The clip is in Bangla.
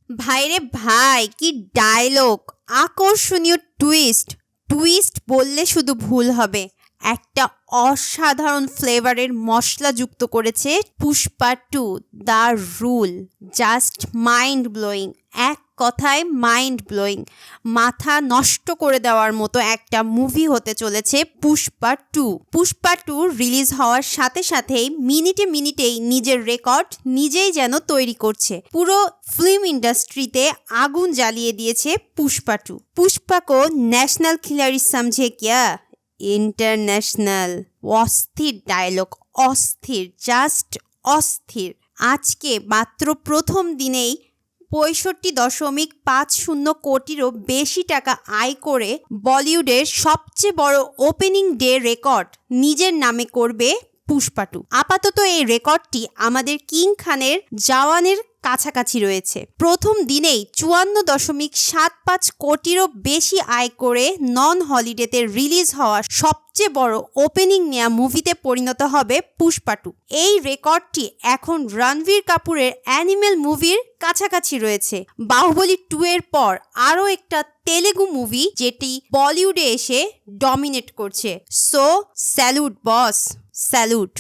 ভাইরে ভাই, কি ডায়লগ! আকর্ষণীয় টুইস্ট। টুইস্ট বললে শুধু ভুল হবে। একটা অসাধারণ ফ্লেভারের মশলা যুক্ত করেছে Pushpa two, the rule. Just mind blowing, এক কথায় মাইন্ড ব্লোয়িং। মাথা নষ্ট করে দেওয়ার মতো একটা মুভি হতে চলেছে Pushpa two. Pushpa two release হওয়ার সাথে সাথেই মিনিটে মিনিটেই নিজের রেকর্ড নিজেই যেন তৈরি করছে। পুরো ফিল্ম ইন্ডাস্ট্রিতে আগুন জ্বালিয়ে দিয়েছে পুষ্পা টু। পুষ্পা কো ন্যাশনাল খিলাড়ি সমঝে কিয়া, ইন্টারন্যাশনাল। অস্থির ডায়লগ, অস্থির, জাস্ট অস্থির। আজকে মাত্র প্রথম দিনেই 65.50 কোটিরও বেশি টাকা আয় করে বলিউডের সবচেয়ে বড় ওপেনিং ডে রেকর্ড নিজের নামে করবে পুষ্পা টু। আপাতত এই রেকর্ডটি আমাদের কিং খানের জওয়ানের কাছাকাছি রয়েছে। প্রথম দিনেই 54.75 কোটিরও বেশি আয় করে নন হলিডেতে রিলিজ হওয়া সবচেয়ে বড় ওপেনিং নেয়া মুভিতে পরিণত হবে পুষ্পা টু। এই রেকর্ডটি এখন রণবীর কাপুরের অ্যানিমেল মুভির কাছাকাছি রয়েছে। বাহুবলী 2 এর পর আরও একটা তেলেগু মুভি যেটি বলিউডে এসে ডমিনেট করছে। সো স্যালুট বস, স্যালুট।